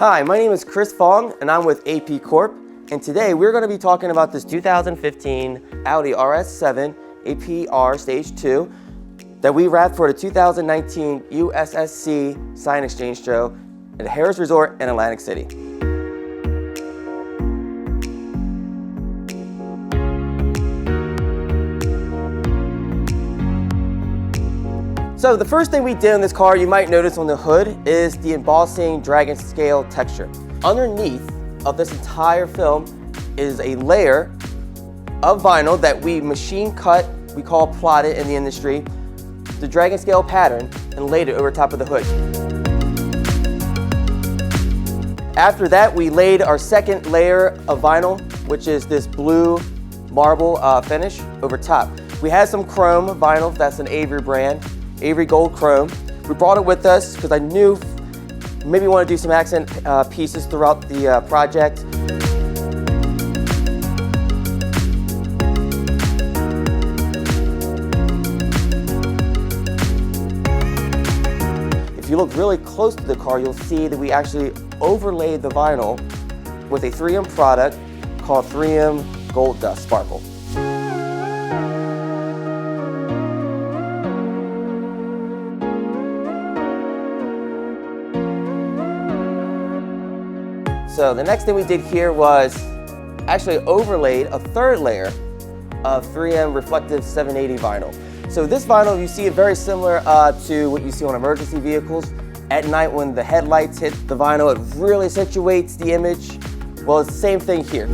Hi, my name is Chris Fong and I'm with AP Corp. And today we're going to be talking about this 2015 Audi RS7 APR Stage 2 that we wrapped for the 2019 USSC Sign Exchange Show at Harrah's Resort in Atlantic City. So the first thing we did in this car, you might notice on the hood, is the embossing dragon scale texture. Underneath of this entire film is a layer of vinyl that we machine cut, we call plotted in the industry, the dragon scale pattern, and laid it over top of the hood. After that, we laid our second layer of vinyl, which is this blue marble finish over top. We had some chrome vinyl, that's an Avery brand. Avery Gold Chrome. We brought it with us because I knew maybe we want to do some accent pieces throughout the project. If you look really close to the car, you'll see that we actually overlaid the vinyl with a 3M product called 3M Gold Dust Sparkle. So the next thing we did here was actually overlaid a third layer of 3M reflective 780 vinyl. So this vinyl, you see it very similar to what you see on emergency vehicles. At night when the headlights hit the vinyl, it really accentuates the image. Well, it's the same thing here.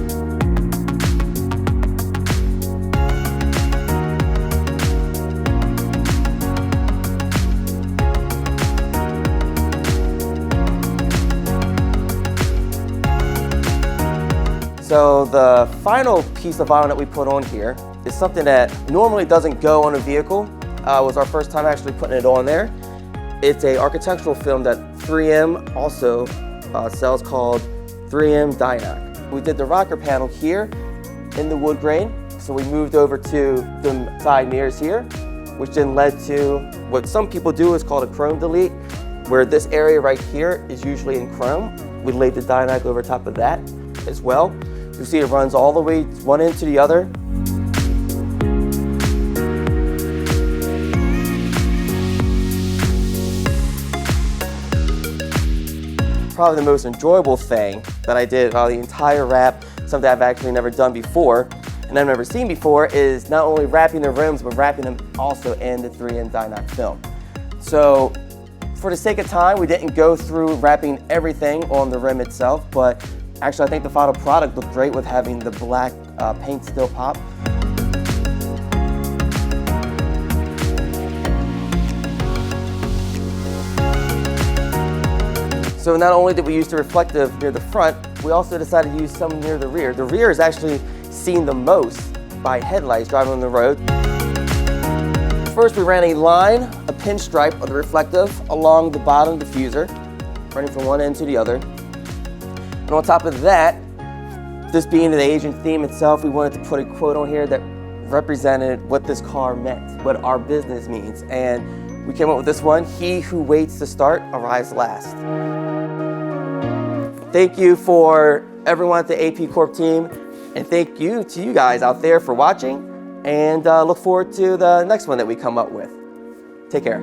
So the final piece of vinyl that we put on here is something that normally doesn't go on a vehicle. It was our first time actually putting it on there. It's an architectural film that 3M also sells called 3M DI-NOC. We did the rocker panel here in the wood grain. So we moved over to the side mirrors here, which then led to what some people do is called a chrome delete, where this area right here is usually in chrome. We laid the DI-NOC over top of that as well. You see it runs all the way one end to the other. Probably the most enjoyable thing that I did while the entire wrap, something I've actually never done before and I've never seen before, is not only wrapping the rims, but wrapping them also in the 3M DI-NOC film. So for the sake of time, we didn't go through wrapping everything on the rim itself, but actually, I think the final product looked great with having the black paint still pop. So not only did we use the reflective near the front, we also decided to use some near the rear. The rear is actually seen the most by headlights driving on the road. First, we ran a line, a pinstripe of the reflective along the bottom diffuser, running from one end to the other. And on top of that, this being the Asian theme itself, we wanted to put a quote on here that represented what this car meant, what our business means. And we came up with this one: he who waits to start arrives last. Thank you for everyone at the AP Corp team, and thank you to you guys out there for watching, and look forward to the next one that we come up with. Take care.